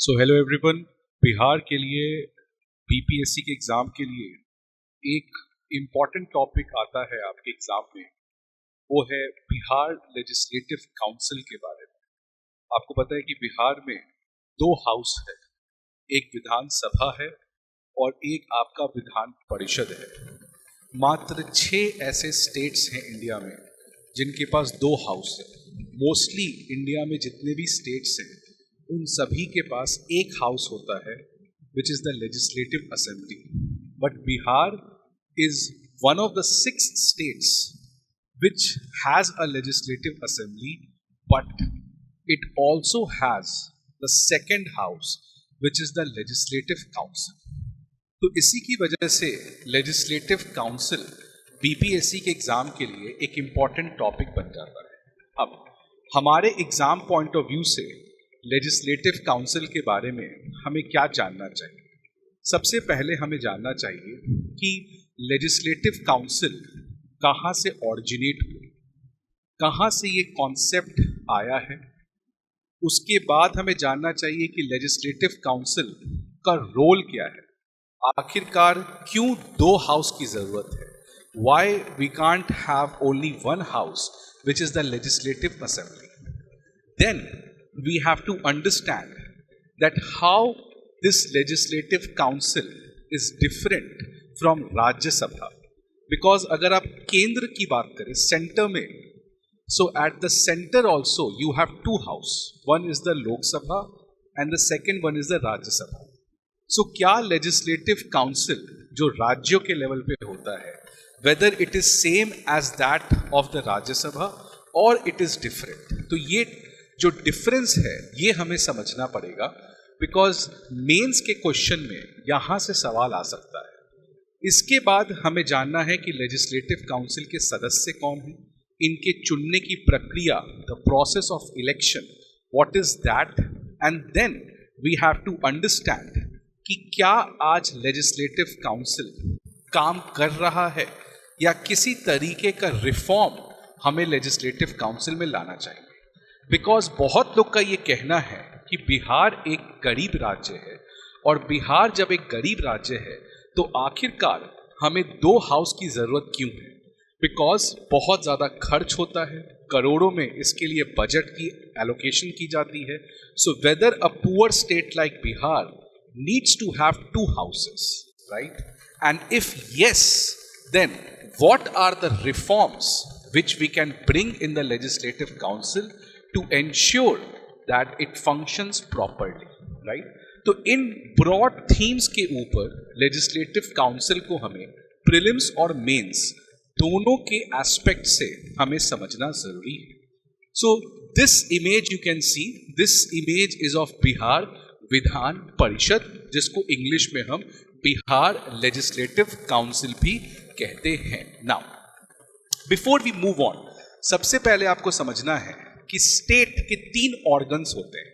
So hello everyone. Bihar के लिए BPSC के एग्ज़ाम के लिए एक इम्पॉर्टेंट टॉपिक आता है आपके एग्ज़ाम में, वो है बिहार लेजिस्लेटिव काउंसिल के बारे में। आपको पता है कि बिहार में दो हाउस है, एक विधानसभा है और एक आपका विधान परिषद है। मात्र 6 ऐसे स्टेट्स हैं इंडिया में जिनके पास दो हाउस है। मोस्टली इंडिया में जितने भी स्टेट्स हैं उन सभी के पास एक हाउस होता है विच is the legislative assembly. But Bihar is one of the 6 states which has a legislative assembly, but it also has the second house which is the legislative council. तो इसी की वजह से लेजिस्लेटिव काउंसिल बीपीएससी के exam के लिए एक important topic बन जाता है। अब हमारे एग्जाम पॉइंट ऑफ व्यू से लेजिस्लेटिव काउंसिल के बारे में हमें क्या जानना चाहिए? सबसे पहले हमें जानना चाहिए कि लेजिस्लेटिव काउंसिल कहाँ से ऑरिजिनेट हुई, कहाँ से ये कॉन्सेप्ट आया है। उसके बाद हमें जानना चाहिए कि लेजिस्लेटिव काउंसिल का रोल क्या है, आखिरकार क्यों दो हाउस की जरूरत है, why we can't have only one house which is the legislative assembly. Then we have to understand that how this legislative council is different from Rajya Sabha, because अगर आप केंद्र की बात करें, सेंटर में, so at the center also you have two house, one is the Lok Sabha and the second one is the Rajya Sabha. So क्या legislative council जो राज्यों के लेवल पे होता है, whether it is same as that of the Rajya Sabha or it is different, तो ये जो डिफरेंस है ये हमें समझना पड़ेगा, बिकॉज मेंस के क्वेश्चन में यहां से सवाल आ सकता है। इसके बाद हमें जानना है कि लेजिस्लेटिव काउंसिल के सदस्य कौन हैं, इनके चुनने की प्रक्रिया, the process of election, what is that, and then we have to understand कि क्या आज लेजिस्लेटिव काउंसिल काम कर रहा है या किसी तरीके का रिफॉर्म हमें लेजिस्लेटिव काउंसिल में लाना चाहिए। बिकॉज बहुत लोग का ये कहना है कि बिहार एक गरीब राज्य है, और बिहार जब एक गरीब राज्य है तो आखिरकार हमें दो हाउस की जरूरत क्यों है, बिकॉज बहुत ज़्यादा खर्च होता है, करोड़ों में इसके लिए बजट की एलोकेशन की जाती है। So whether a poor state like Bihar needs to have two houses, right? And if yes, then what are the reforms which we can bring in the legislative council to ensure that it functions properly, right? तो इन broad themes के ऊपर legislative council को हमें prelims और mains दोनों के aspect से हमें समझना जरूरी है। So this image you can see, this image is of Bihar Vidhan Parishad, जिसको इंग्लिश में हम बिहार लेजिस्लेटिव काउंसिल भी कहते हैं। Now before we move on, सबसे पहले आपको समझना है कि स्टेट के 3 ऑर्गन्स होते हैं।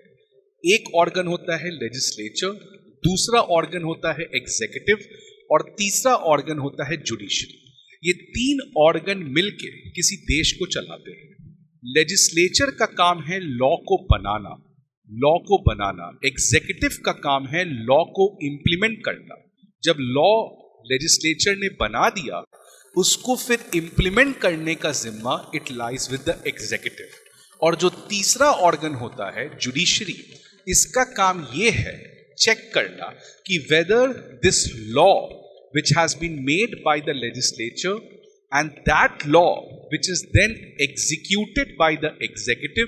एक ऑर्गन होता है लेजिस्लेचर, दूसरा ऑर्गन होता है एग्जीक्यूटिव और तीसरा ऑर्गन होता है जुडिशरी। ये 3 ऑर्गन मिलके किसी देश को चलाते हैं। लेजिस्लेचर का काम है लॉ को बनाना, एग्जीक्यूटिव का काम है लॉ को इंप्लीमेंट करना। जब लॉ लेजिस्लेचर ने बना दिया, उसको फिर इंप्लीमेंट करने का जिम्मा it lies with the executive. और जो तीसरा ऑर्गन होता है जुडिशरी, इसका काम ये है चेक करना कि whether this law which has been made by the legislature and that law which is then executed by the executive,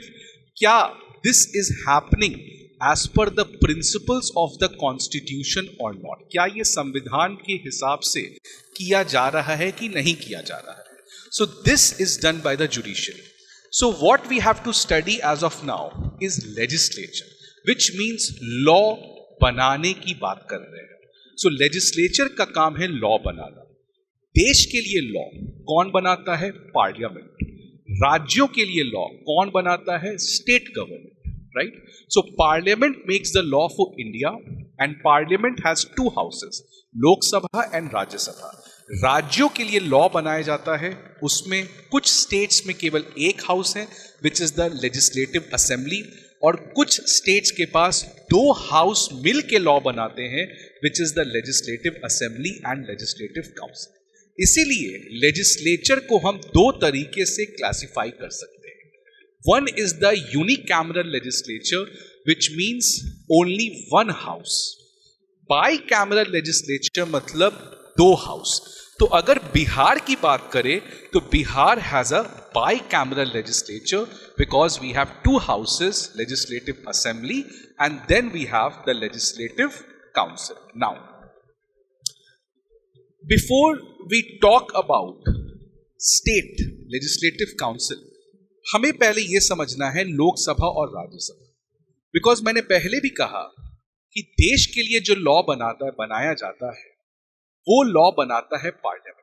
क्या this is happening as per the principles of the constitution और not, क्या ये संविधान के हिसाब से किया जा रहा है कि नहीं किया जा रहा है। So this is done by the judiciary. So what we have to study as of now is legislature, which means law बनाने की बात कर रहे हैं। सो लेजिस्लेचर का काम है लॉ बनाना। देश के लिए लॉ कौन बनाता है? पार्लियामेंट। राज्यों के लिए लॉ कौन बनाता है? State government, right? So parliament makes the law for India and parliament has 2 houses, Lok Sabha and Rajya Sabha. राज्यों के लिए लॉ बनाया जाता है, उसमें कुछ स्टेट्स में केवल एक हाउस है विच इज द लेजिस्लेटिव असेंबली, और कुछ स्टेट्स के पास 2 हाउस मिल के लॉ बनाते हैं, विच is the legislative assembly and legislative council. इसीलिए लेजिस्लेचर को हम 2 तरीके से क्लासिफाई कर सकते हैं। One is the unicameral legislature, which means only 1 house. Bicameral legislature मतलब 2 हाउस। तो अगर बिहार की बात करें तो Bihar has a bicameral legislature because we have 2 houses, legislative assembly and then we have the legislative council. Now, before we talk about state legislative council, हमें पहले यह समझना है लोकसभा और राज्यसभा। बिकॉज मैंने पहले भी कहा कि देश के लिए जो लॉ बनाया जाता है वो लॉ बनाता है पार्लियामेंट,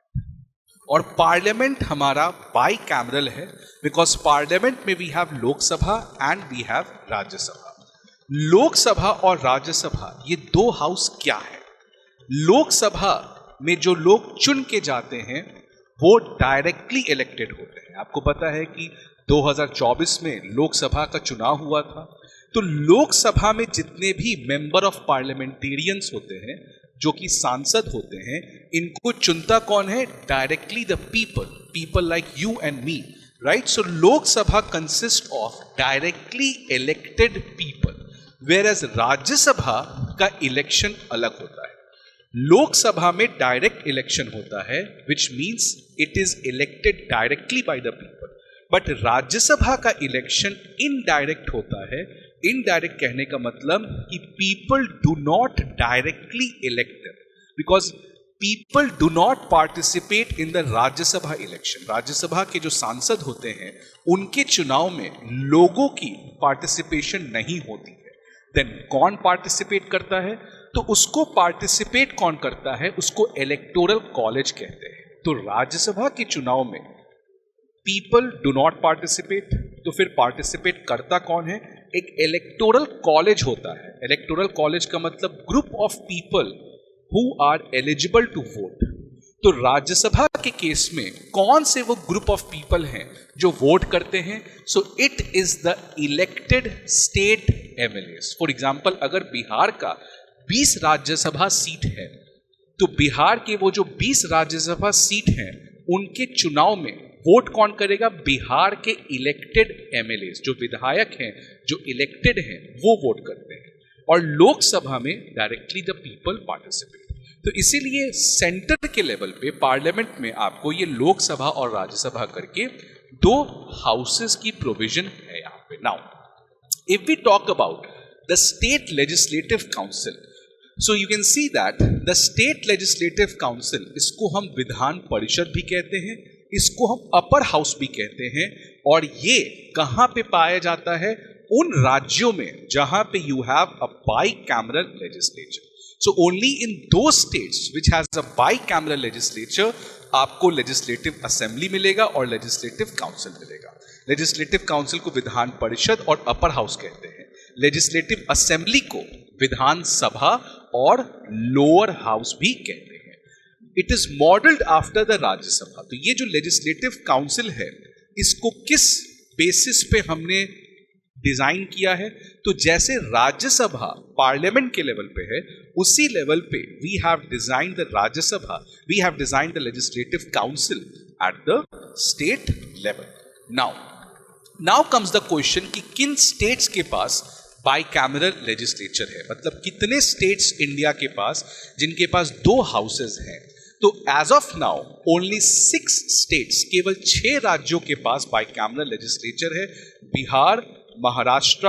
और पार्लियामेंट हमारा बाइकैमरल है बिकॉज पार्लियामेंट में we have Lok Sabha and we have Rajya Sabha. Lok Sabha और राज्यसभा ये 2 हाउस क्या है? लोकसभा में जो लोग चुन के जाते हैं वो डायरेक्टली इलेक्टेड होते हैं। आपको पता है कि 2024 में लोकसभा का चुनाव हुआ था, तो लोकसभा में जितने भी मेंबर ऑफ पार्लियामेंटेरियंस होते हैं, जो कि सांसद होते हैं, इनको चुनता कौन है? Directly the people like you and me, right? So Lok Sabha consist of directly elected people, whereas Rajya Sabha का इलेक्शन अलग होता है। लोकसभा में डायरेक्ट इलेक्शन होता है, which means it is elected directly by the people, but Rajya Sabha का इलेक्शन इनडायरेक्ट होता है। इनडायरेक्ट कहने का मतलब कि people do not directly elect them, because people do not participate in the Rajya Sabha election. Rajya Sabha के जो सांसद होते हैं उनके चुनाव में लोगों की पार्टिसिपेशन नहीं होती है। देन कौन पार्टिसिपेट करता है? तो उसको पार्टिसिपेट कौन करता है? उसको इलेक्टोरल कॉलेज कहते हैं। तो राज्यसभा के चुनाव में पीपल डू नॉट पार्टिसिपेट, तो फिर पार्टिसिपेट करता कौन है? एक इलेक्टोरल कॉलेज होता है। इलेक्टोरल कॉलेज का मतलब group of people who are eligible to vote. तो राज्यसभा के केस में कौन से वो ग्रुप ऑफ पीपल हैं जो वोट करते हैं? So it is the elected state MLAs. For example, अगर बिहार का 20 राज्यसभा सीट है, तो बिहार के वो जो 20 राज्यसभा सीट हैं उनके चुनाव में वोट कौन करेगा? बिहार के इलेक्टेड एमएलएस, जो विधायक हैं, जो इलेक्टेड हैं, वो वोट करते हैं। और लोकसभा में डायरेक्टली द पीपल पार्टिसिपेट। तो इसीलिए सेंटर के लेवल पे पार्लियामेंट में आपको ये लोकसभा और राज्यसभा करके 2 हाउसेस की प्रोविजन है यहाँ पे। Now if we talk about the state legislative council, so you can see that the state legislative council, इसको हम विधान परिषद भी कहते हैं, इसको हम अपर हाउस भी कहते हैं। और ये कहां पे पाया जाता है? उन राज्यों में जहां पे you have a bicameral legislature. So only in दो states which has a bicameral legislature आपको लेजिस्लेटिव असेंबली मिलेगा और लेजिस्लेटिव काउंसिल मिलेगा। लेजिस्लेटिव काउंसिल को विधान परिषद और अपर हाउस कहते हैं, लेजिस्लेटिव असेंबली को विधानसभा और लोअर हाउस भी कहते हैं। It is modelled after the Rajya Sabha. तो ये जो लेजिस्लेटिव काउंसिल है, इसको किस बेसिस पे हमने डिजाइन किया है? तो जैसे राज्यसभा पार्लियामेंट के लेवल पे है, उसी लेवल पे we have design the Rajya Sabha, we have design the legislative council at the state level. Now comes the question कि किन स्टेट्स के पास बाइकैमरल लेजिस्लेचर है, मतलब कितने स्टेट्स इंडिया के पास जिनके पास 2 हाउसेज हैं। तो as of now only 6 states, केवल 6 राज्यों के पास बाइकैमरल लेजिस्लेचर है। बिहार, महाराष्ट्र,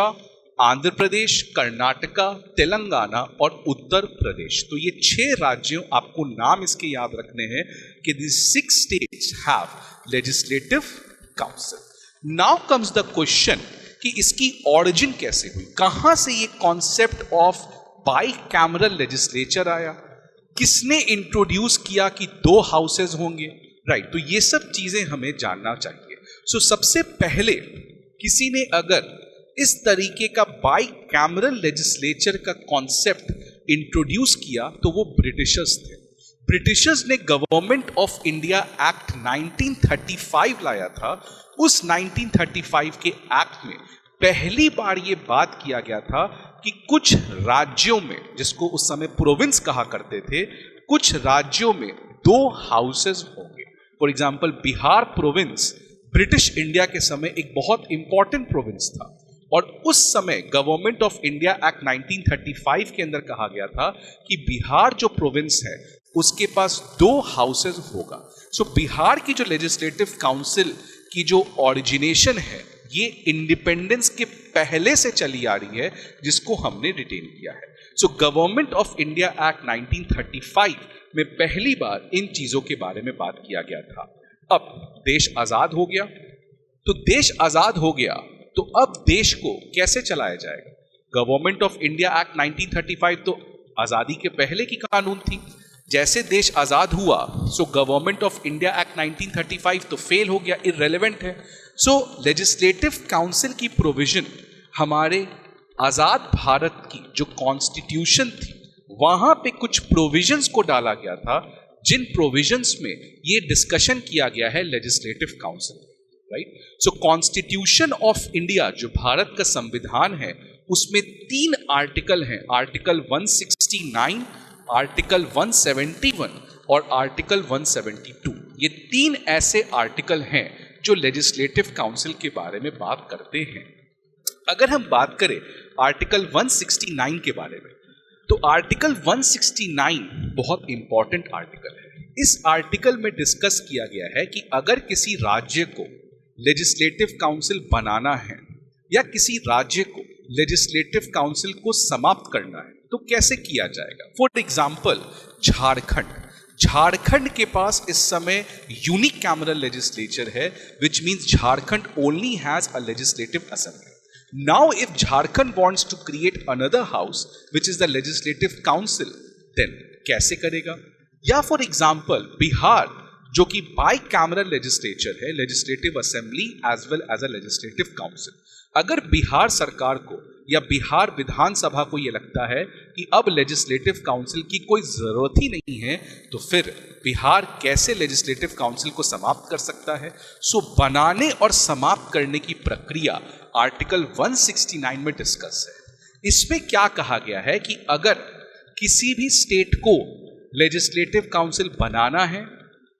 आंध्र प्रदेश, कर्नाटका, तेलंगाना और उत्तर प्रदेश। तो ये 6 राज्यों, आपको नाम इसके याद रखने हैं कि these 6 states have legislative council. Now comes the question कि इसकी origin कैसे हुई, कहां से ये कॉन्सेप्ट ऑफ बाइकैमरल लेजिस्लेचर आया, किसने इंट्रोड्यूस किया कि 2 हाउसेज होंगे, राइट? तो ये सब चीजें हमें जानना चाहिए। सो सबसे पहले किसी ने अगर इस तरीके का बाइकैमरल लेजिस्लेचर का कॉन्सेप्ट इंट्रोड्यूस किया तो वो ब्रिटिशर्स थे। ब्रिटिशर्स ने गवर्नमेंट ऑफ इंडिया एक्ट 1935 लाया था। उस 1935 के एक्ट में पहली बार ये बात किया गया था कि कुछ राज्यों में, जिसको उस समय प्रोविंस कहा करते थे, कुछ राज्यों में 2 हाउसेस होंगे। For example Bihar province British India के समय एक बहुत इंपॉर्टेंट प्रोविंस था, और उस समय गवर्नमेंट ऑफ इंडिया एक्ट 1935 के अंदर कहा गया था कि बिहार जो प्रोविंस है उसके पास 2 हाउसेस होगा। सो बिहार की जो लेजिस्लेटिव काउंसिल की जो ओरिजिनेशन है ये इंडिपेंडेंस के पहले से चली आ रही है, जिसको हमने रिटेन किया है। So government of India act 1935 में पहली बार इन चीजों के बारे में बात किया गया था। अब देश आजाद हो गया, तो देश आजाद हो गया तो अब देश को कैसे चलाया जाएगा? गवर्नमेंट ऑफ इंडिया एक्ट 1935 तो आजादी के पहले की कानून थी। जैसे देश आजाद हुआ so government of India act 1935 तो फेल हो गया, इररेलेवेंट है। सो लेजिस्लेटिव काउंसिल की प्रोविजन हमारे आजाद भारत की जो कॉन्स्टिट्यूशन थी वहां पे कुछ प्रोविजंस को डाला गया था, जिन प्रोविजंस में ये डिस्कशन किया गया है legislative council, right. So constitution of India जो भारत का संविधान है उसमें 3 आर्टिकल हैं, आर्टिकल 169, आर्टिकल 171 और आर्टिकल 172। ये 3 ऐसे आर्टिकल हैं जो लेजिस्लेटिव काउंसिल के बारे में बात करते हैं। अगर हम बात करें आर्टिकल 169 के बारे में, तो आर्टिकल 169 बहुत इंपॉर्टेंट आर्टिकल है। इस आर्टिकल में डिस्कस किया गया है कि अगर किसी राज्य को लेजिस्लेटिव काउंसिल बनाना है या किसी राज्य को लेजिस्लेटिव काउंसिल को समाप्त करना है तो कैसे किया जाएगा। फॉर एग्जाम्पल झारखंड के पास इस समय यूनिकैमरल लेजिस्लेचर है, which means Jharkhand only has a legislative assembly. Now if Jharkhand wants to create another house which is the legislative council, then कैसे करेगा? या फॉर एग्जाम्पल बिहार जो कि बाई कैमरल लेजिस्लेचर है, legislative assembly as well as a legislative council. अगर बिहार सरकार को या बिहार विधानसभा को यह लगता है कि अब लेजिस्लेटिव काउंसिल की कोई जरूरत ही नहीं है, तो फिर बिहार कैसे लेजिस्लेटिव काउंसिल को समाप्त कर सकता है? सो बनाने और समाप्त करने की प्रक्रिया आर्टिकल 169 में डिस्कस है। इसमें क्या कहा गया है कि अगर किसी भी स्टेट को लेजिस्लेटिव काउंसिल बनाना है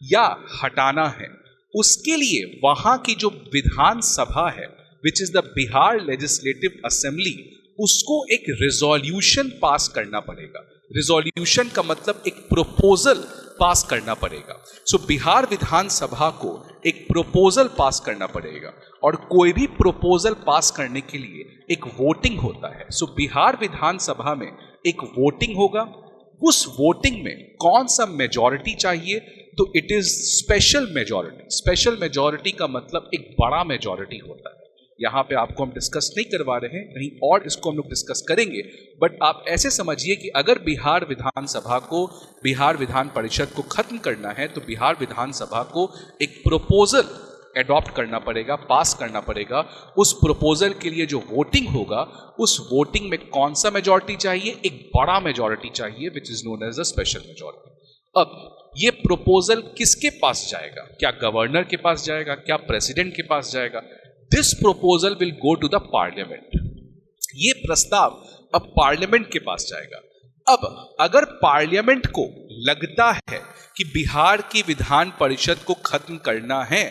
या हटाना है, उसके लिए वहां की जो विधान सभा है विच is the Bihar legislative assembly, उसको एक रिजोल्यूशन पास करना पड़ेगा। रिजोल्यूशन का मतलब एक प्रोपोजल पास करना पड़ेगा। सो बिहार विधानसभा को एक प्रोपोजल पास करना पड़ेगा, और कोई भी प्रोपोजल पास करने के लिए एक वोटिंग होता है। सो बिहार विधानसभा में एक वोटिंग होगा, उस वोटिंग में कौन सा मेजॉरिटी चाहिए, तो it is special majority. Special majority का मतलब एक बड़ा मेजॉरिटी होता है। यहां पे आपको हम डिस्कस नहीं करवा रहे हैं, कहीं और इसको हम लोग डिस्कस करेंगे, बट आप ऐसे समझिए कि अगर बिहार विधानसभा को, बिहार विधान परिषद को खत्म करना है तो बिहार विधानसभा को एक प्रोपोजल एडॉप्ट करना पड़ेगा, पास करना पड़ेगा। उस प्रोपोजल के लिए जो वोटिंग होगा, उस वोटिंग में कौन सा मेजॉरिटी चाहिए, एक बड़ा मेजॉरिटी चाहिए, which is known as a special majority. अब ये प्रोपोजल किसके पास जाएगा? क्या गवर्नर के पास जाएगा? क्या प्रेसिडेंट के पास जाएगा? This proposal will go to the parliament. ये प्रस्ताव अब पार्लियामेंट के पास जाएगा। अब अगर पार्लियामेंट को लगता है कि बिहार की विधान परिषद को खत्म करना है,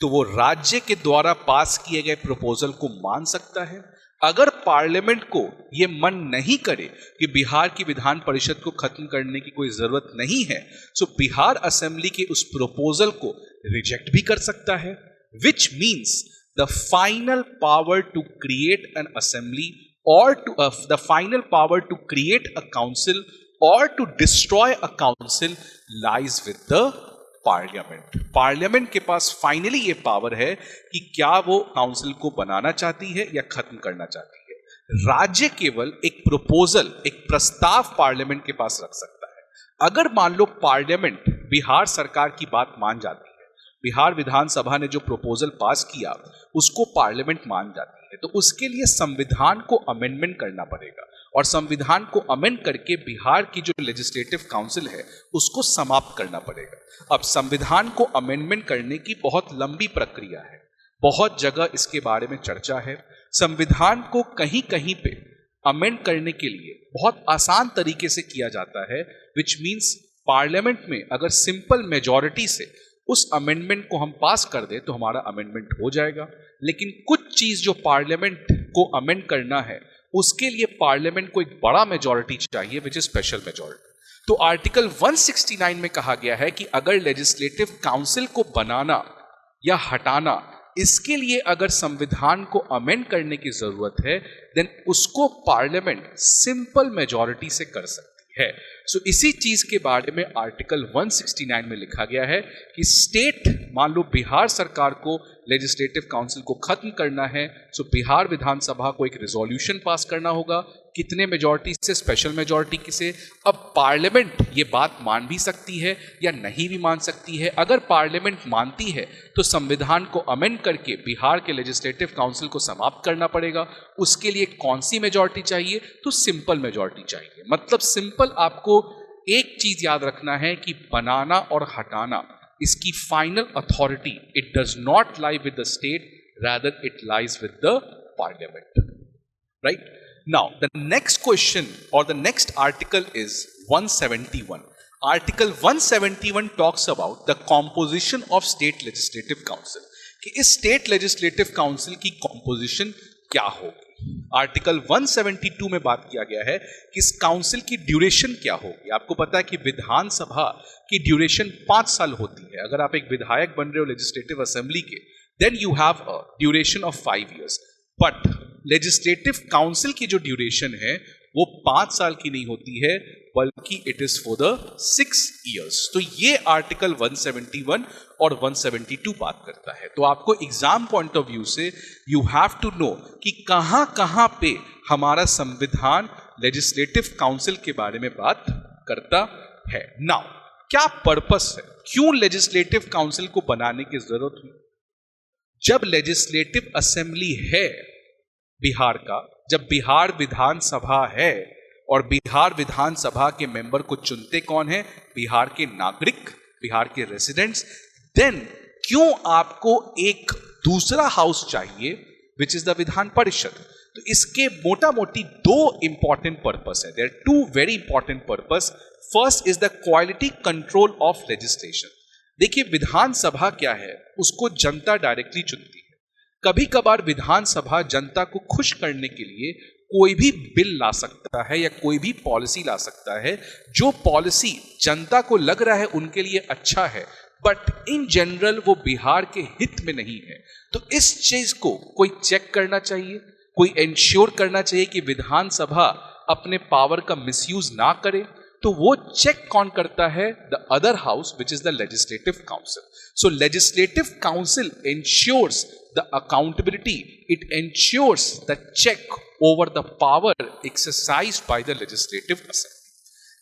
तो वो राज्य के द्वारा पास किए गए प्रपोजल को मान सकता है। अगर पार्लियामेंट को ये मन नहीं करे कि बिहार की विधान परिषद को खत्म करने की कोई जरूरत नहीं है, सो बिहार असेंबली के उस प्रपोजल को रिजेक्ट भी कर सकता है, which means the final power to create an assembly or to the final power to create a council or to destroy a council lies with the parliament. Parliament के पास finally ये power है कि क्या वो काउंसिल को बनाना चाहती है या खत्म करना चाहती है। राज्य केवल एक प्रपोजल, एक प्रस्ताव पार्लियामेंट के पास रख सकता है। अगर मान लो पार्लियामेंट बिहार सरकार की बात मान जाती है, बिहार विधानसभा ने जो प्रपोजल पास किया उसको पार्लियामेंट मान जाती है, तो उसके लिए संविधान को अमेंडमेंट करना पड़ेगा, और संविधान को अमेंड करके बिहार की जो लेजिस्लेटिव काउंसिल है उसको समाप्त करना पड़ेगा। अब संविधान को अमेंडमेंट करने की बहुत लंबी प्रक्रिया है, बहुत जगह इसके बारे में चर्चा है। संविधान को कहीं कहीं पे अमेंड करने के लिए बहुत आसान तरीके से किया जाता है, विच मीन्स पार्लियामेंट में अगर सिंपल मेजॉरिटी से उस अमेंडमेंट को हम पास कर दें तो हमारा अमेंडमेंट हो जाएगा। लेकिन कुछ चीज जो पार्लियामेंट को अमेंड करना है उसके लिए पार्लियामेंट को एक बड़ा मेजॉरिटी चाहिए, विच इज स्पेशल मेजॉरिटी। तो आर्टिकल 169 में कहा गया है कि अगर लेजिस्लेटिव काउंसिल को बनाना या हटाना, इसके लिए अगर संविधान को अमेंड करने की जरूरत है, देन उसको पार्लियामेंट सिंपल मेजॉरिटी से कर सकती है। सो इसी चीज के बारे में आर्टिकल 169 में लिखा गया है कि स्टेट, मान लो बिहार सरकार को लेजिस्लेटिव काउंसिल को खत्म करना है, सो बिहार विधानसभा को एक रिजोल्यूशन पास करना होगा, कितने मेजॉरिटी से, स्पेशल मेजॉरिटी से। अब पार्लियामेंट ये बात मान भी सकती है या नहीं भी मान सकती है। अगर पार्लियामेंट मानती है तो संविधान को अमेंड करके बिहार के लेजिस्लेटिव काउंसिल को समाप्त करना पड़ेगा। उसके लिए कौन सी मेजॉरिटी चाहिए? तो सिंपल मेजॉरिटी चाहिए। मतलब सिंपल, आपको एक चीज याद रखना है कि बनाना और हटाना, इसकी final authority it does not lie with the state, rather it lies with the parliament, right? Now, the next question or the next article is 171. Article 171 talks about the composition of State Legislative Council. कि इस State Legislative Council की composition क्या होगी? Article 172 में बात किया गया है कि इस काउंसिल की ड्यूरेशन क्या होगी। आपको पता है कि विधानसभा की ड्यूरेशन 5 साल होती है। अगर आप एक विधायक बन रहे हो लेजिस्लेटिव असेंबली के, then you have a duration of 5 years। But legislative council की जो ड्यूरेशन है वो 5 साल की नहीं होती है, बल्कि it is for the 6 years। तो ये आर्टिकल 171 और 172 बात करता है। तो आपको एग्जाम पॉइंट ऑफ व्यू से यू हैव टू नो कि कहां कहां पे हमारा संविधान लेजिस्लेटिव काउंसिल के बारे में बात करता है। नाउ, क्या पर्पस है, क्यों लेजिस्लेटिव काउंसिल को बनाने की जरूरत हुई? जब लेजिस्लेटिव असेंबली है बिहार का, जब बिहार विधानसभा है, और बिहार विधानसभा के मेंबर को चुनते कौन है? बिहार के नागरिक, बिहार के रेसिडेंट्स। देन क्यों आपको एक दूसरा हाउस चाहिए, which is the Vidhan Parishad? तो इसके मोटा मोटी 2 इंपॉर्टेंट पर्पस है। There are 2 very important purpose. First is the quality control of legislation. देखिए, विधानसभा क्या है, उसको जनता डायरेक्टली चुनती है। कभी कभार विधानसभा जनता को खुश करने के लिए कोई भी बिल ला सकता है या कोई भी पॉलिसी ला सकता है, जो पॉलिसी जनता को लग रहा है उनके लिए अच्छा है, बट इन जनरल वो बिहार के हित में नहीं है। तो इस चीज को कोई चेक करना चाहिए, कोई इंश्योर करना चाहिए कि विधानसभा अपने पावर का मिसयूज ना करे। तो वो चेक कौन करता है? The other house, which is the legislative council. So legislative council ensures the accountability, it ensures the check over the power exercised by the legislative assembly.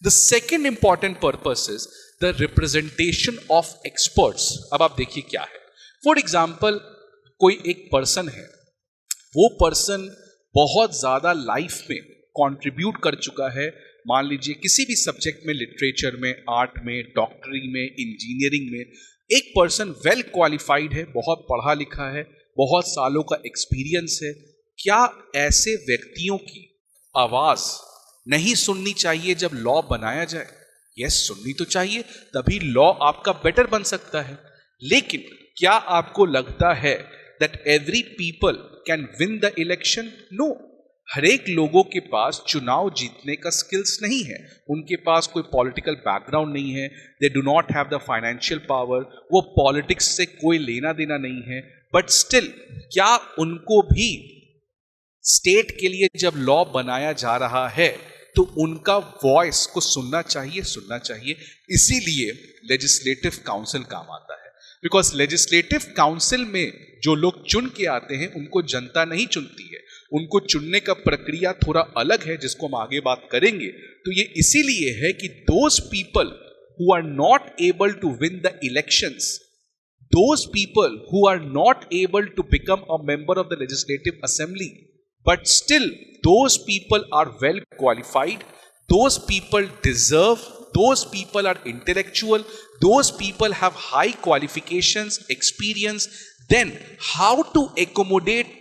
The second important purpose is the representation of experts. अब आप देखिए क्या है। For example, कोई एक person है, वो person बहुत ज्यादा लाइफ में कंट्रीब्यूट कर चुका है, मान लीजिए किसी भी सब्जेक्ट में, लिटरेचर में, आर्ट में, डॉक्टरी में, इंजीनियरिंग में। एक पर्सन वेल क्वालिफाइड है, बहुत पढ़ा लिखा है, बहुत सालों का एक्सपीरियंस है। क्या ऐसे व्यक्तियों की आवाज नहीं सुननी चाहिए जब लॉ बनाया जाए? यस, सुननी तो चाहिए, तभी लॉ आपका बेटर बन सकता है। लेकिन क्या आपको लगता है that every people can win the election? No. हर एक लोगों के पास चुनाव जीतने का स्किल्स नहीं है, उनके पास कोई पॉलिटिकल बैकग्राउंड नहीं है, they do not have the financial power, वो पॉलिटिक्स से कोई लेना देना नहीं है। बट स्टिल, क्या उनको भी स्टेट के लिए जब लॉ बनाया जा रहा है तो उनका वॉइस को सुनना चाहिए? सुनना चाहिए। इसीलिए लेजिस्लेटिव काउंसिल काम आता है, बिकॉज लेजिस्लेटिव काउंसिल में जो लोग चुन के आते हैं उनको जनता नहीं चुनती है, उनको चुनने का प्रक्रिया थोड़ा अलग है, जिसको हम आगे बात करेंगे। तो ये इसीलिए है कि those people who are not able to win the elections, those people who are not able to become a member of the legislative assembly, but still those people are well qualified, those people deserve, those people are intellectual, those people have high qualifications, experience, then how to accommodate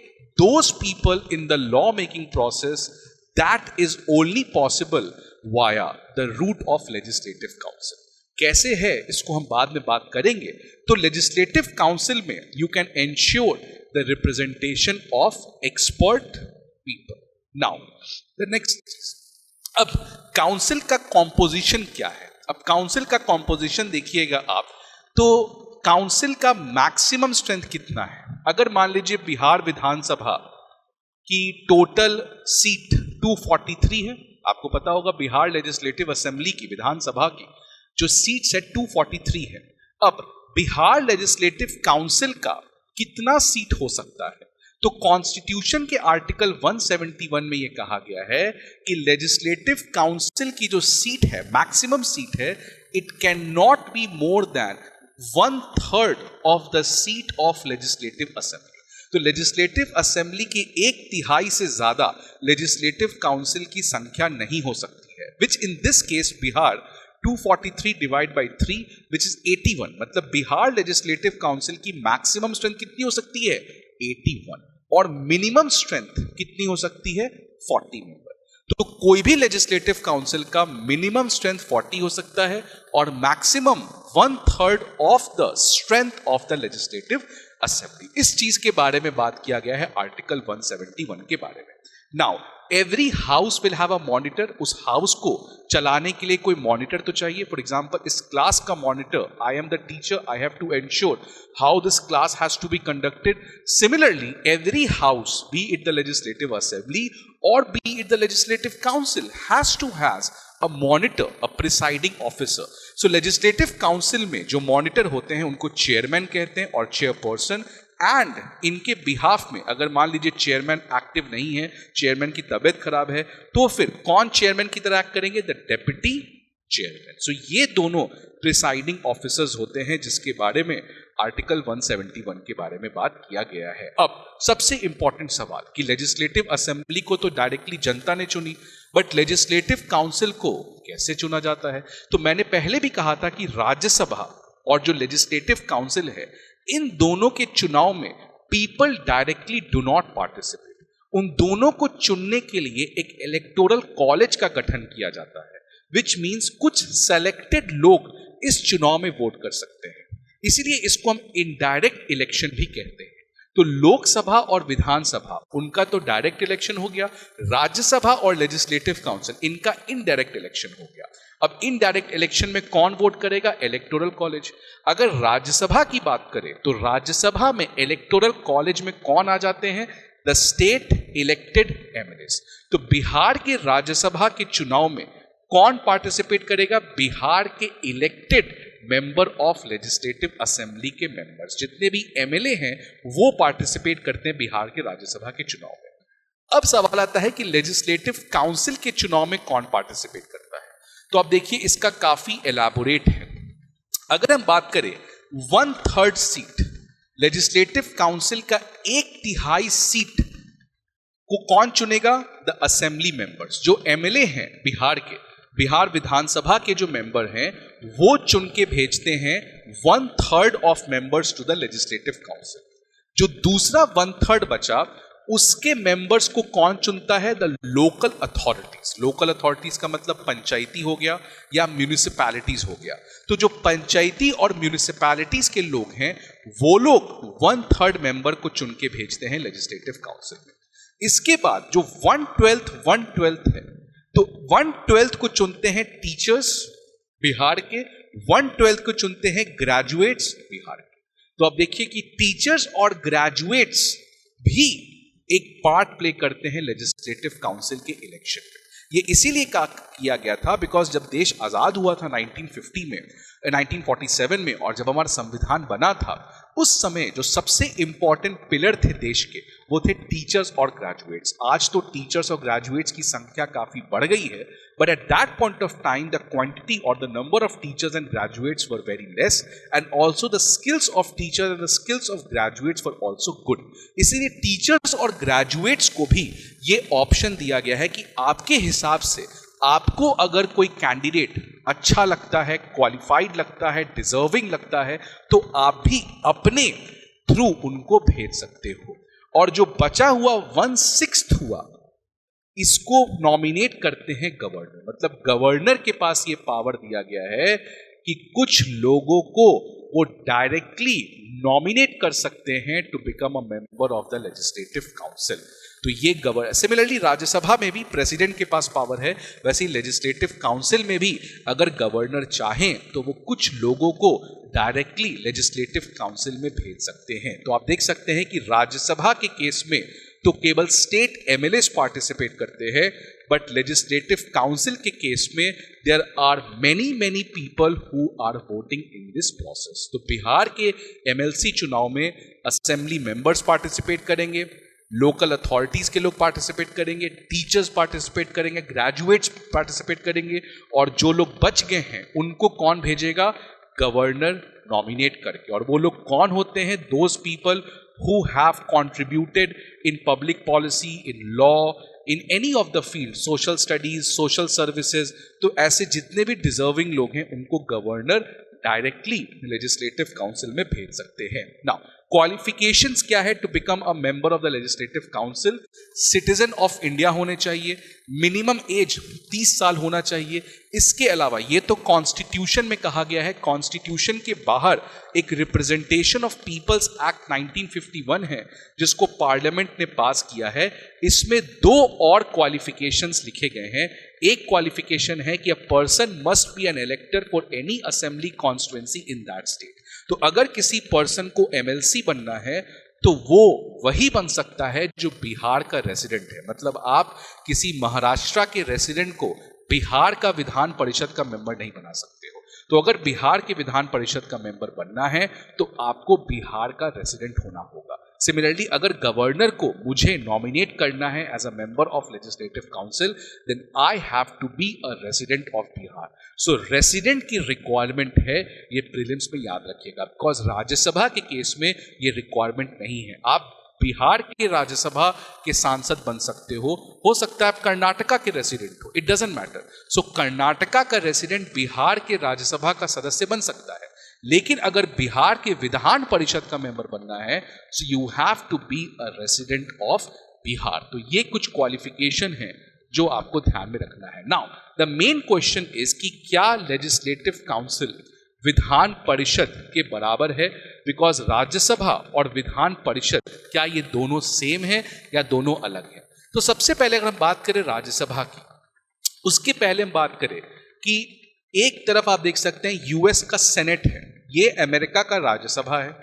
those people in the law making process, that is only possible via the route of legislative council. कैसे है इसको हम बाद में बात करेंगे. तो legislative council में you can ensure the representation of expert people. Now the next, अब काउंसिल का कॉम्पोजिशन क्या है. अब काउंसिल का कॉम्पोजिशन देखिएगा आप, तो काउंसिल का मैक्सिमम स्ट्रेंथ कितना है. अगर मान लीजिए बिहार विधानसभा की टोटल सीट 243 है. आपको पता होगा बिहार लेजिस्लेटिव असेंबली की, विधानसभा की जो सीट्स है 243 है. अब बिहार लेजिस्लेटिव काउंसिल का कितना सीट हो सकता है. तो कॉन्स्टिट्यूशन के आर्टिकल 171 में यह कहा गया है कि लेजिस्लेटिव काउंसिल की जो सीट है, मैक्सिमम सीट है, it can not be more than 1/3 of the seat of legislative assembly. तो लेजिस्लेटिव असेंबली की 1/3 से ज्यादा लेजिस्लेटिव काउंसिल की संख्या नहीं हो सकती है. Which in this case Bihar 243 divide by 3 which is 81. मतलब बिहार लेजिस्लेटिव काउंसिल की मैक्सिमम स्ट्रेंथ कितनी हो सकती है, 81, और मिनिमम स्ट्रेंथ कितनी हो सकती है, 40 मेंबर. तो कोई भी लेजिस्लेटिव काउंसिल का मिनिमम स्ट्रेंथ 40 हो सकता है और maximum 1/3 of the strength of the legislative assembly. इस चीज के बारे में बात किया गया है आर्टिकल 171 के बारे में. Now every house will have a monitor. उस हाउस को चलाने के लिए कोई मॉनिटर तो चाहिए. फॉर एग्जांपल इस क्लास का monitor, I am the teacher, I have to ensure how this class has to be conducted. Similarly every house, be it the legislative assembly और be it the legislative council, has to has a monitor, a presiding officer. So legislative council में जो monitor होते हैं उनको chairman कहते हैं और chairperson. And इनके बिहाफ में अगर मान लीजिए चेयरमैन एक्टिव नहीं है, चेयरमैन की तबीयत खराब है, तो फिर कौन चेयरमैन की तरह एक्ट करेंगे, द डेप्यूटी चेयरमैन. सो ये दोनों प्रिसाइडिंग ऑफिसर्स होते हैं जिसके बारे में आर्टिकल 171 के बारे में बात किया गया है. अब सबसे इंपॉर्टेंट सवाल कि लेजिस्लेटिव असेंबली को तो डायरेक्टली जनता ने चुनी, बट लेजिस्लेटिव काउंसिल को कैसे चुना जाता है. तो मैंने पहले भी कहा था कि राज्यसभा और जो लेजिस्लेटिव काउंसिल है, इन दोनों के चुनाव में people directly do not participate. उन दोनों को चुनने के लिए एक इलेक्टोरल कॉलेज का गठन किया जाता है, विच मीन्स कुछ सेलेक्टेड लोग इस चुनाव में वोट कर सकते हैं. इसीलिए इसको हम इनडायरेक्ट इलेक्शन भी कहते हैं. तो लोकसभा और विधानसभा उनका तो डायरेक्ट इलेक्शन हो गया, राज्यसभा और लेजिस्लेटिव काउंसिल इनका इनडायरेक्ट इलेक्शन हो गया. अब इनडायरेक्ट इलेक्शन में कौन वोट करेगा, इलेक्टोरल कॉलेज. अगर राज्यसभा की बात करें तो राज्यसभा में इलेक्टोरल कॉलेज में कौन आ जाते हैं, द स्टेट इलेक्टेड एमएलएस. तो बिहार के राज्यसभा के चुनाव में कौन पार्टिसिपेट करेगा, बिहार के elected member of legislative assembly के मेंबर्स, जितने भी एमएलए हैं वो पार्टिसिपेट करते हैं बिहार के राज्यसभा के चुनाव में. अब सवाल आता है कि लेजिस्लेटिव काउंसिल के चुनाव में कौन पार्टिसिपेट करता है. तो आप देखिए इसका काफी एलैबोरेट है. अगर हम बात करें 1/3 सीट, लेजिस्लेटिव काउंसिल का 1/3 सीट को कौन चुनेगा, द असेंबली मेंबर्स. जो एमएलए हैं बिहार के, बिहार विधानसभा के जो मेंबर हैं वो चुन के भेजते हैं 1/3 of members to the legislative council. जो दूसरा 1/3 बचा उसके मेंबर्स को कौन चुनता है, the local authorities. Local authorities का मतलब पंचायती हो गया या म्यूनिसिपैलिटीज हो गया. तो जो पंचायती और म्यूनिसिपैलिटीज के लोग हैं वो लोग 1/3 मेंबर को चुन के भेजते हैं लेजिस्लेटिव काउंसिल में. इसके बाद जो 1/12 है, तो 1/12 को चुनते हैं टीचर्स बिहार के, 1/12 को चुनते हैं ग्रेजुएट्स बिहार के. तो अब देखिए कि टीचर्स और ग्रेजुएट्स भी एक पार्ट प्ले करते हैं लेजिस्लेटिव काउंसिल के इलेक्शन में. ये इसीलिए किया गया था बिकॉज जब देश आजाद हुआ था 1947 में और जब हमारा संविधान बना था, उस समय जो सबसे इंपॉर्टेंट पिलर थे देश के वो थे टीचर्स और ग्रेजुएट्स. आज तो टीचर्स और ग्रेजुएट्स की संख्या काफी बढ़ गई है, but at that point of time the quantity और the number of teachers and graduates were very less, and also the skills of teachers and the skills of graduates were also good. इसीलिए teachers और graduates को भी ये option दिया गया है कि आपके हिसाब से आपको अगर कोई कैंडिडेट अच्छा लगता है, क्वालिफाइड लगता है, डिजर्विंग लगता है, तो आप भी अपने थ्रू उनको भेज सकते हो. और जो बचा हुआ 1/6 हुआ इसको नॉमिनेट करते हैं गवर्नर। मतलब गवर्नर के पास ये पावर दिया गया है कि कुछ लोगों को वो डायरेक्टली नॉमिनेट कर सकते हैं to become a member of the legislative council. तो ये गवर्नर, सिमिलरली राज्यसभा में भी प्रेसिडेंट के पास पावर है, वैसे ही लेजिस्लेटिव काउंसिल में भी अगर गवर्नर चाहें तो वो कुछ लोगों को डायरेक्टली लेजिस्लेटिव काउंसिल में भेज सकते हैं। तो आप देख सकते हैं कि राज्यसभा के केस में तो केवल स्टेट एमएलएस पार्टिसिपेट करते हैं, बट लेजिस्लेटिव काउंसिल के केस में there are many people who are voting in this process. तो बिहार के एमएलसी चुनाव में असेंबली मेंबर्स पार्टिसिपेट करेंगे, लोकल अथॉरिटीज के लोग पार्टिसिपेट करेंगे, टीचर्स पार्टिसिपेट करेंगे, ग्रेजुएट्स पार्टिसिपेट करेंगे, और जो लोग बच गए हैं उनको कौन भेजेगा? गवर्नर नॉमिनेट करके। और वो लोग कौन होते हैं? Those people who have contributed in public policy, in law, in any of the field, social studies, social services। तो ऐसे जितने भी डिजर्विंग लोग हैं उनको गवर्नर डायरेक्टली लेजिस्लेटिव काउंसिल में भेज सकते हैं। नाउ क्वालिफिकेशंस क्या है to become a member of the legislative council? Citizen of India होने चाहिए, मिनिमम एज 30 साल होना चाहिए। इसके अलावा ये तो कॉन्स्टिट्यूशन में कहा गया है, कॉन्स्टिट्यूशन के बाहर एक रिप्रेजेंटेशन ऑफ पीपल्स एक्ट 1951 है जिसको पार्लियामेंट ने पास किया है। इसमें 2 और क्वालिफिकेशंस लिखे गए हैं। एक क्वालिफिकेशन है कि a person must be an elector for any assembly constituency in that state. तो अगर किसी पर्सन को एमएलसी बनना है तो वो वही बन सकता है जो बिहार का रेसिडेंट है। मतलब आप किसी महाराष्ट्र के रेसिडेंट को बिहार का विधान परिषद का मेंबर नहीं बना सकते हो। तो अगर बिहार के विधान परिषद का मेंबर बनना है तो आपको बिहार का रेसिडेंट होना होगा। सिमिलरली अगर गवर्नर को मुझे नॉमिनेट करना है as a member of legislative council, then I have to be a resident of Bihar. So resident की रिक्वायरमेंट है, ये प्रीलिम्स में याद रखिएगा, बिकॉज राज्यसभा के केस में ये रिक्वायरमेंट नहीं है। आप बिहार के राज्यसभा के सांसद बन सकते हो सकता है आप कर्नाटका के रेसिडेंट हो, इट डजंट मैटर। सो कर्नाटका का रेसिडेंट बिहार के राज्यसभा का सदस्य बन सकता है, लेकिन अगर बिहार के विधान परिषद का मेंबर बनना है so you have to be a resident of Bihar. तो ये कुछ क्वालिफिकेशन है जो आपको ध्यान में रखना है। Now the main question is कि क्या लेजिस्लेटिव काउंसिल विधान परिषद के बराबर है? बिकॉज राज्यसभा और विधान परिषद क्या ये दोनों सेम है या दोनों अलग है? तो सबसे पहले अगर हम बात करें राज्यसभा की, उसके पहले हम बात करें कि एक तरफ आप देख सकते हैं यूएस का सेनेट है, ये अमेरिका का राज्यसभा है।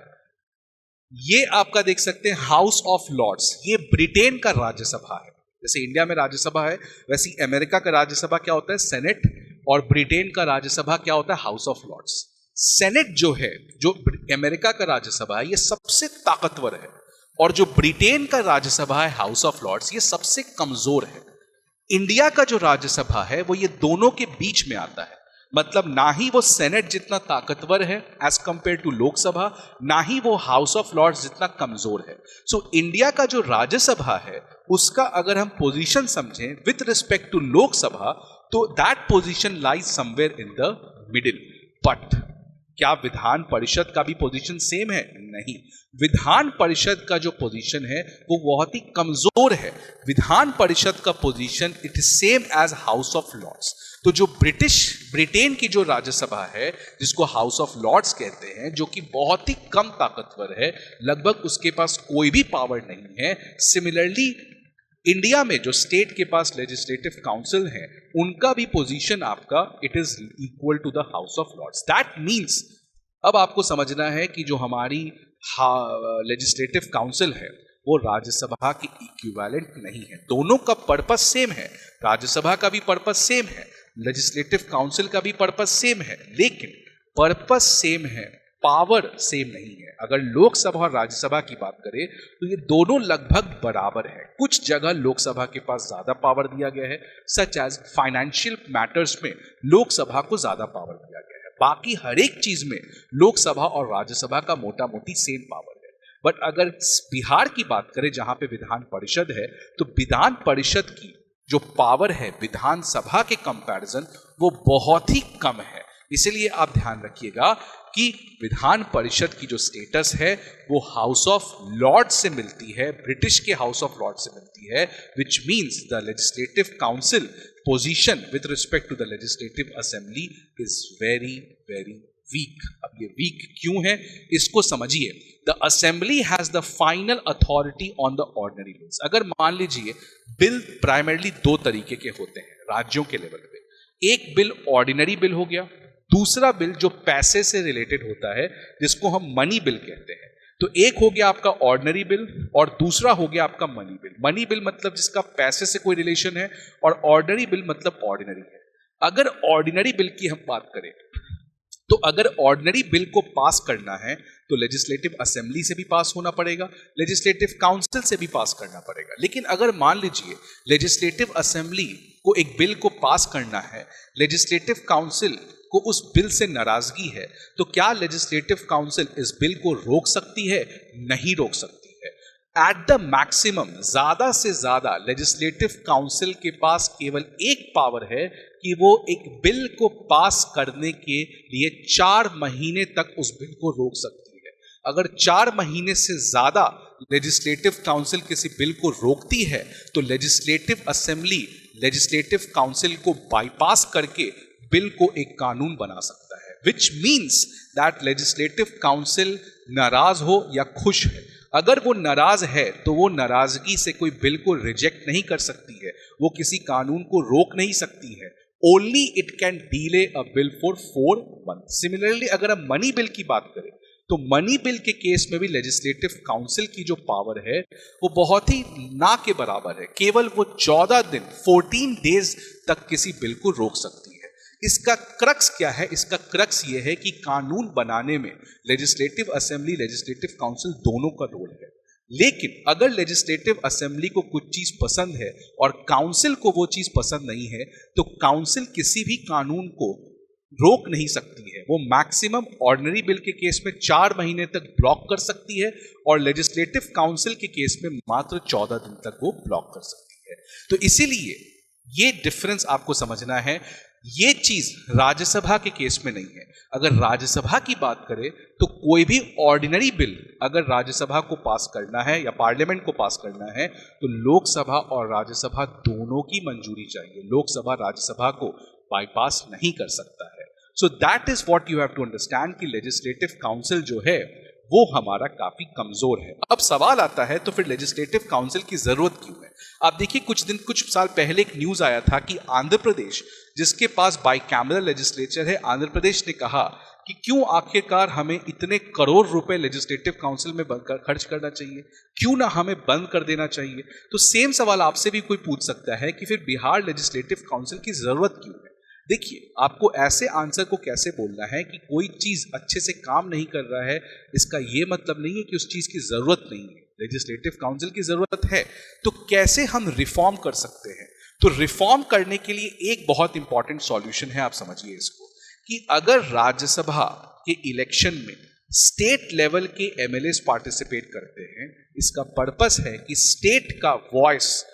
ये आपका देख सकते हैं हाउस ऑफ लॉर्ड्स, ये ब्रिटेन का राज्यसभा है। जैसे इंडिया में राज्यसभा है वैसे अमेरिका का राज्यसभा क्या होता है? सेनेट। और ब्रिटेन का राज्यसभा क्या होता है? House of Lord's. सेनेट जो है, जो अमेरिका का राज्यसभा है, ये सबसे ताकतवर है, और जो ब्रिटेन का राज्यसभा है हाउस ऑफ लॉर्ड्स, ये सबसे कमजोर है। इंडिया का जो राज्यसभा है वो ये दोनों के बीच में आता है। मतलब ना ही वो सेनेट जितना ताकतवर है एज कंपेयर टू लोकसभा, ना ही वो हाउस ऑफ लॉर्ड्स जितना कमजोर है। सो इंडिया का जो राज्यसभा है उसका अगर हम पोजीशन समझें विथ रिस्पेक्ट टू लोकसभा, तो that position lies somewhere in the middle. But क्या विधान परिषद का भी पोजीशन सेम है? नहीं, विधान परिषद का जो पोजीशन है वो बहुत ही कमजोर है। विधान परिषद का position it is same as House of Lords. तो जो ब्रिटेन की जो राज्यसभा है जिसको हाउस ऑफ लॉर्ड्स कहते हैं, जो कि बहुत ही कम ताकतवर है, लगभग उसके पास कोई भी पावर नहीं है। सिमिलरली इंडिया में जो स्टेट के पास लेजिस्लेटिव काउंसिल है उनका भी पोजीशन आपका it is equal to the House of Lords. That means अब आपको समझना है कि जो हमारी लेजिस्लेटिव काउंसिल है वो राज्यसभा की इक्विवेलेंट नहीं है। दोनों का पर्पस सेम है, राज्यसभा का भी पर्पस सेम है, लेजिस्लेटिव काउंसिल का भी पर्पस सेम है, लेकिन पर्पस सेम है, पावर सेम नहीं है। अगर लोकसभा और राज्यसभा की बात करें तो ये दोनों लगभग बराबर है। कुछ जगह लोकसभा के पास ज्यादा पावर दिया गया है, सच एज फाइनेंशियल मैटर्स में लोकसभा को ज्यादा पावर दिया गया है। बाकी हर एक चीज में लोकसभा और राज्यसभा का मोटा मोटी सेम पावर है। बट अगर बिहार की बात करें जहां पे विधान परिषद है, तो विधान परिषद की जो पावर है विधानसभा के कंपैरिजन वो बहुत ही कम है। इसीलिए आप ध्यान रखिएगा कि विधान परिषद की जो स्टेटस है वो हाउस ऑफ लॉर्ड से मिलती है, ब्रिटिश के हाउस ऑफ लॉर्ड से मिलती है, which means the legislative council position with respect to the legislative assembly is very very weak. अब ये वीक क्यों है इसको समझिए। The assembly has the final authority on the ordinary bills. अगर मान लीजिए बिल प्राइमरली दो तरीके के होते हैं राज्यों के लेवल पे, एक बिल ऑर्डिनरी बिल हो गया, दूसरा बिल जो पैसे से रिलेटेड होता है जिसको हम मनी बिल कहते हैं। तो एक हो गया आपका ऑर्डिनरी बिल और दूसरा हो गया आपका मनी बिल। मनी बिल मतलब जिसका पैसे से कोई रिलेशन है और ऑर्डिनरी बिल मतलब ऑर्डिनरी है। अगर ऑर्डिनरी बिल की हम बात करें तो अगर ऑर्डिनरी बिल को पास करना है तो लेजिस्लेटिव असेंबली से भी पास होना पड़ेगा, लेजिस्लेटिव काउंसिल से भी पास करना पड़ेगा। लेकिन अगर मान लीजिए लेजिस्लेटिव असेंबली को एक बिल को पास करना है, लेजिस्लेटिव काउंसिल को उस बिल से नाराजगी है, तो क्या लेजिस्लेटिव काउंसिल इस बिल को रोक सकती है? नहीं रोक सकती है। एट द मैक्सिमम ज्यादा से ज्यादा लेजिस्लेटिव काउंसिल के पास केवल एक पावर है कि वो एक बिल को पास करने के लिए 4 महीने तक उस बिल को रोक सकती है। अगर 4 महीने से ज्यादा लेजिस्लेटिव काउंसिल किसी बिल को रोकती है तो लेजिस्लेटिव असेंबली लेजिस्लेटिव काउंसिल को बाईपास करके बिल को एक कानून बना सकता है, which means that legislative council नाराज हो या खुश है, अगर वो नाराज है तो वो नाराजगी से कोई बिल को रिजेक्ट नहीं कर सकती है, वो किसी कानून को रोक नहीं सकती है। Only it can delay a bill for 4 months। Similarly अगर हम मनी बिल की बात करें तो मनी बिल के केस में भी लेजिस्लेटिव काउंसिल की जो पावर है वो बहुत ही ना के बराबर है। केवल वो 14 दिन 14 डेज तक किसी बिल को रोक सकती है। इसका क्रक्स क्या है? इसका क्रक्स ये है कि कानून बनाने में लेजिस्लेटिव असेंबली लेजिस्लेटिव काउंसिल दोनों का रोल है। लेकिन अगर लेजिस्लेटिव असेंबली को कुछ चीज पसंद है और काउंसिल को वो चीज पसंद नहीं है तो काउंसिल किसी भी कानून को रोक नहीं सकती है। वो मैक्सिमम ऑर्डिनरी बिल के केस में 4 महीने तक ब्लॉक कर सकती है और लेजिस्लेटिव काउंसिल के केस में मात्र 14 दिन तक वो ब्लॉक कर सकती है। तो इसीलिए ये डिफरेंस आपको समझना है। ये चीज राज्यसभा के केस में नहीं है। अगर राज्यसभा की बात करें तो कोई भी ऑर्डिनरी बिल अगर राज्यसभा को पास करना है या पार्लियामेंट को पास करना है तो लोकसभा और राज्यसभा दोनों की मंजूरी चाहिए। लोकसभा राज्यसभा को बाईपास नहीं कर सकता है। So that is what you have to understand कि लेजिस्लेटिव काउंसिल जो है वो हमारा काफी कमजोर है। अब सवाल आता है तो फिर लेजिस्लेटिव काउंसिल की जरूरत क्यों है? आप देखिए कुछ साल पहले एक न्यूज आया था कि आंध्र प्रदेश जिसके पास बाइकैमरल लेजिस्लेचर है, आंध्र प्रदेश ने कहा कि क्यों आखिरकार हमें इतने करोड़ रुपए लेजिस्लेटिव काउंसिल में खर्च करना चाहिए, क्यों ना हमें बंद कर देना चाहिए। तो सेम सवाल आपसे भी कोई पूछ सकता है कि फिर बिहार लेजिस्लेटिव काउंसिल की जरूरत क्यों है? देखिए आपको ऐसे आंसर को कैसे बोलना है कि कोई चीज अच्छे से काम नहीं कर रहा है, इसका यह मतलब नहीं है कि उस चीज की जरूरत नहीं है। लेजिस्लेटिव काउंसिल की जरूरत है तो कैसे हम रिफॉर्म कर सकते हैं? तो रिफॉर्म करने के लिए एक बहुत इंपॉर्टेंट सॉल्यूशन है, आप समझिए इसको, कि अगर राज्यसभा के इलेक्शन में स्टेट लेवल के एमएलएस पार्टिसिपेट करते हैं, इसका पर्पस है कि स्टेट का वॉइस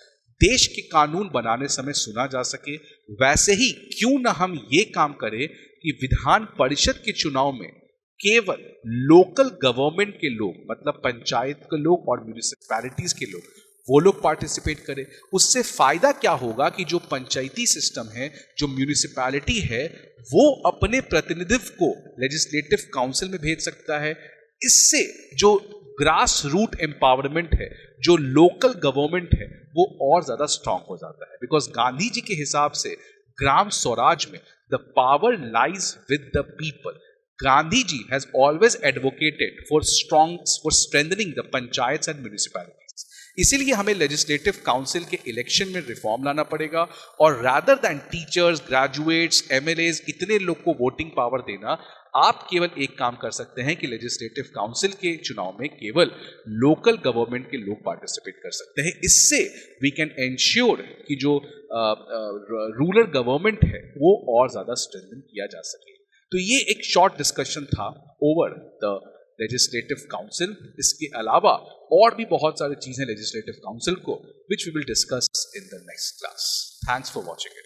देश के कानून बनाने समय सुना जा सके। वैसे ही क्यों ना हम ये काम करें कि विधान परिषद के चुनाव में केवल लोकल गवर्नमेंट के लोग, मतलब पंचायत के लोग और म्यूनिसिपैलिटीज के लोग, वो लोग पार्टिसिपेट करें। उससे फायदा क्या होगा कि जो पंचायती सिस्टम है, जो म्यूनिसिपैलिटी है, वो अपने प्रतिनिधित्व को लेजिस्लेटिव काउंसिल में भेज सकता है। इससे जो ग्रास रूट एम्पावरमेंट है, जो लोकल गवर्नमेंट है, वो और ज्यादा स्ट्रांग हो जाता है। बिकॉज गांधी जी के हिसाब से ग्राम स्वराज में the power lies with the people. Gandhi ji has always advocated for strengthening the panchayat and municipalities. इसीलिए हमें लेजिस्लेटिव काउंसिल के इलेक्शन में रिफॉर्म लाना पड़ेगा और rather than teachers, graduates, MLAs इतने लोग को वोटिंग पावर देना, आप केवल एक काम कर सकते हैं कि लेजिस्लेटिव काउंसिल के चुनाव में केवल लोकल गवर्नमेंट के लोग पार्टिसिपेट कर सकते हैं। इससे वी कैन एंश्योर कि जो रूरल गवर्नमेंट है वो और ज्यादा स्ट्रेंथन किया जा सके। तो ये एक शॉर्ट डिस्कशन था ओवर द लेजिस्लेटिव काउंसिल। इसके अलावा और भी बहुत सारी चीजें लेजिस्लेटिव काउंसिल को, which we will discuss in the next class. Thanks for watching it.